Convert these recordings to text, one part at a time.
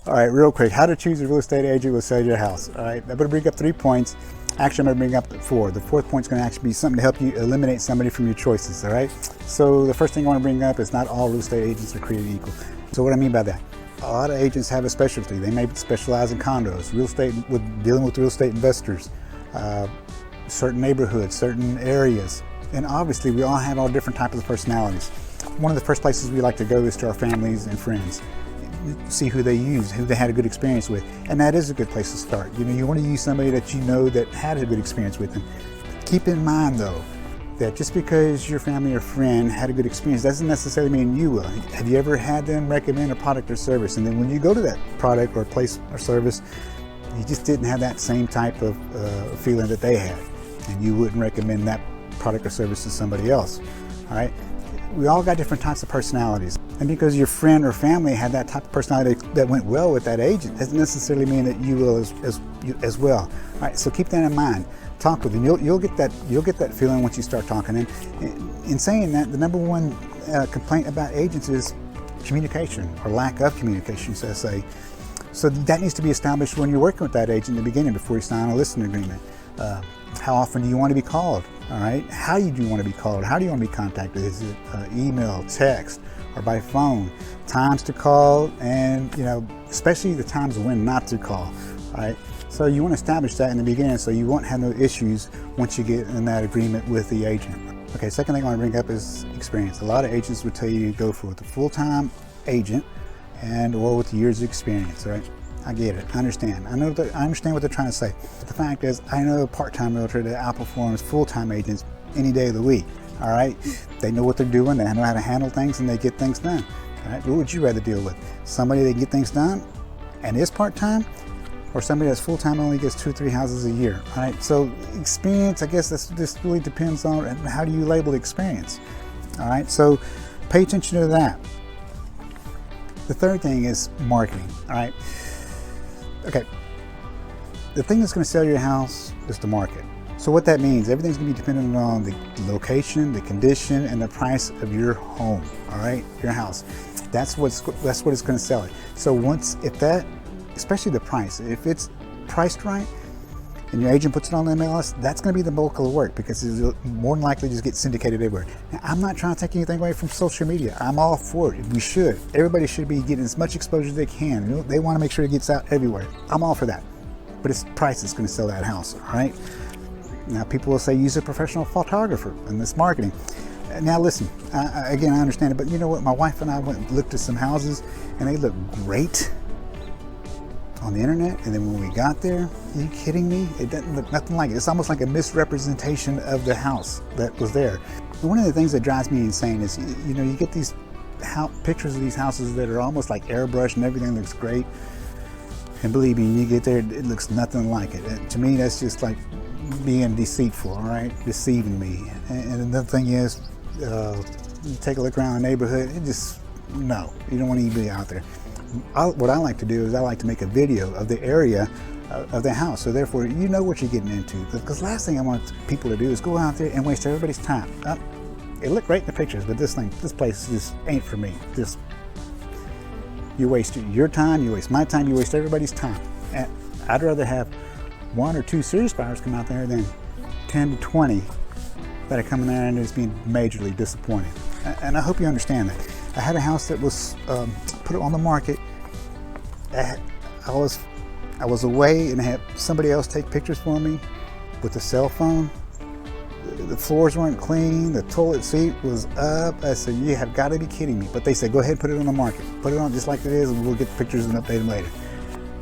All right, real quick, how to choose a real estate agent who will sell your house. All right, I'm going to bring up 3 points. Actually, I'm going to bring up 4. The 4th point is going to actually be something to help you eliminate somebody from your choices. All right, so the first thing I want to bring up is not all real estate agents are created equal. So what I mean by that, a lot of agents have a specialty. They may specialize in condos, real estate, dealing with real estate investors, certain neighborhoods, certain areas, and obviously we all have all different types of personalities. One of the first places we like to go is to our families and friends. See who they use, who they had a good experience with, and that is a good place to start. You know, you want to use somebody that you know that had a good experience with them. Keep in mind though that just because your family or friend had a good experience doesn't necessarily mean you will. Have you ever had them recommend a product or service, and then when you go to that product or place or service, you just didn't have that same type of feeling that they had, and you wouldn't recommend that product or service to somebody else? All right, we all got different types of personalities, and because your friend or family had that type of personality that went well with that agent doesn't necessarily mean that you will as well. All right, so keep that in mind. Talk with them. You'll get that feeling once you start talking. And in saying that, the number one complaint about agents is communication, or lack of communication, so to say. So that needs to be established when you're working with that agent in the beginning before you sign a listing agreement. How often do you want to be called? All right. How do you want to be called? How do you want to be contacted? Is it email, text, or by phone? Times to call, and especially the times when not to call. All right. So you want to establish that in the beginning so you won't have no issues once you get in that agreement with the agent. Okay, second thing I want to bring up is experience. A lot of agents would tell you to go for with a full-time agent or with years of experience, right? I get it, I understand. I understand what they're trying to say. But the fact is, I know a part-time realtor that outperforms full-time agents any day of the week, all right? They know what they're doing, they know how to handle things, and they get things done, all right? What would you rather deal with? Somebody that can get things done and is part-time, or somebody that's full-time only gets 2 or 3 houses a year? All right, so experience, I guess this really depends on how do you label experience. All right, so pay attention to that. The third thing is marketing. All right, okay, the thing that's going to sell your house is the market. So what that means, everything's going to be dependent on the location, the condition, and the price of your home. All right, your house. That's what it's going to sell it. So especially the price. If it's priced right and your agent puts it on the MLS, that's going to be the bulk of the work, because it's more than likely just get syndicated everywhere. Now, I'm not trying to take anything away from social media. I'm all for it. We should. Everybody should be getting as much exposure as they can. They want to make sure it gets out everywhere. I'm all for that. But it's price that's going to sell that house, all right? Now, people will say use a professional photographer in this marketing. Now listen, again, I understand it, but you know what? My wife and I went and looked at some houses, and they look great on the internet, and then when we got there, are you kidding me? It doesn't look nothing like it. It's almost like a misrepresentation of the house that was there. And one of the things that drives me insane is, you get these pictures of these houses that are almost like airbrushed and everything looks great. And believe me, when you get there, it looks nothing like it. And to me, that's just like being deceitful, all right? Deceiving me. And another thing is, you take a look around the neighborhood, no, you don't want to even be out there. What I like to do is I like to make a video of the area of the house, so therefore you know what you're getting into. Because last thing I want people to do is go out there and waste everybody's time. It looked great in the pictures, but this place just ain't for me. You waste your time, you waste my time, you waste everybody's time. And I'd rather have 1 or 2 serious buyers come out there than 10 to 20 that are coming there and it's being majorly disappointed. And I hope you understand that. I had a house that was put on the market. I was away and had somebody else take pictures for me with a cell phone. The floors weren't clean. The toilet seat was up. I said, you have got to be kidding me. But they said, go ahead and put it on the market. Put it on just like it is, and we'll get the pictures and update them later.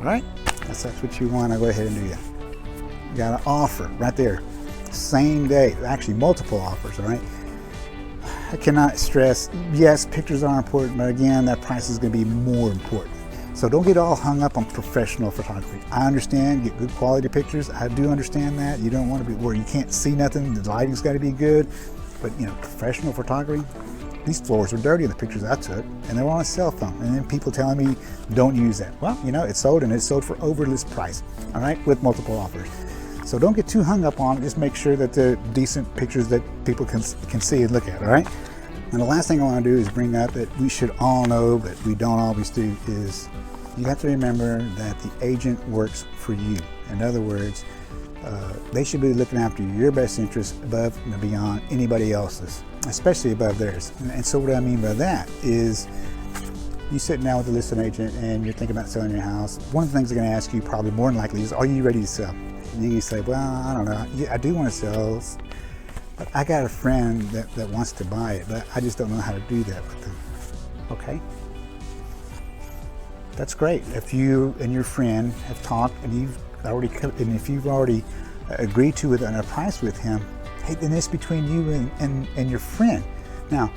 All right? That's what you want. I'll go ahead and do that. You got an offer right there. Same day. Actually, multiple offers, all right? I cannot stress, yes, pictures are important, but again, that price is going to be more important. So don't get all hung up on professional photography. I understand, get good quality pictures. I do understand that. You don't want to be where you can't see nothing. The lighting's got to be good. But professional photography, these floors were dirty in the pictures I took, and they were on a cell phone. And then people telling me, don't use that. Well, it's sold, and it's sold for over list price, all right, with multiple offers. So don't get too hung up on it. Just make sure that they're decent pictures that people can see and look at, all right? And the last thing I want to do is bring up that we should all know, but we don't always do, is you have to remember that the agent works for you. In other words, they should be looking after your best interests above and beyond anybody else's, especially above theirs. And so what I mean by that is, you sitting down with the listing agent and you're thinking about selling your house. One of the things they're going to ask you probably more than likely is, are you ready to sell? And you say, well, I don't know. Yeah, I do want to sell, but I got a friend that wants to buy it, but I just don't know how to do that with them. Okay. That's great. If you and your friend have talked and if you've already agreed to a price with him, hey, then it's between you and your friend. Now,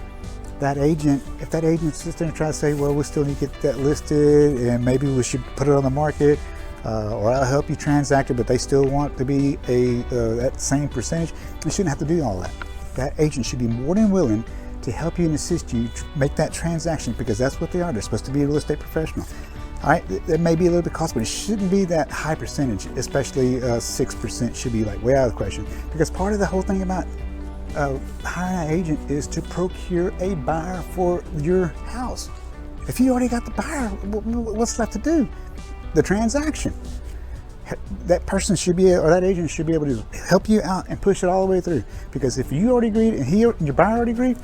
that agent, if that agent sits there and tries to say, well, we still need to get that listed and maybe we should put it on the market, or I'll help you transact it, but they still want to be that same percentage, they shouldn't have to do all that. That agent should be more than willing to help you and assist you make that transaction, because that's what they are. They're supposed to be a real estate professional. All right, it may be a little bit costly, but it shouldn't be that high percentage, especially 6% should be like way out of the question, because part of the whole thing about hiring an agent is to procure a buyer for your house. If you already got the buyer, what's left to do? The transaction. That person should be, or that agent should be able to help you out and push it all the way through. Because if you already agreed and your buyer already agreed,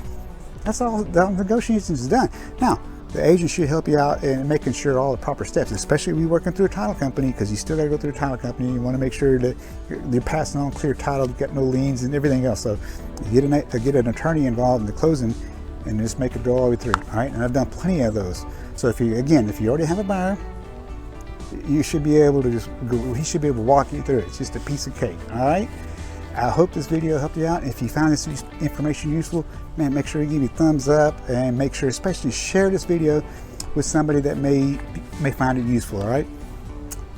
that's all, the negotiations is done. Now, the agent should help you out in making sure all the proper steps, especially if you're working through a title company, because you still got to go through a title company. You want to make sure that you're passing on clear title, you got no liens and everything else. So get an attorney involved in the closing and just make it go all the way through. All right, and I've done plenty of those. So if you already have a buyer, you should be able to he should be able to walk you through it. It's just a piece of cake. All right. I hope this video helped you out. If you found this information useful, man, make sure you give me a thumbs up and make sure, especially share this video with somebody that may find it useful. All right.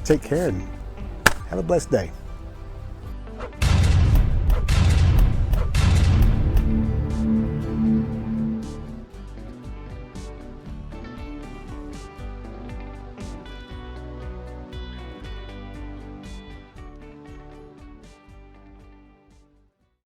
Take care and have a blessed day.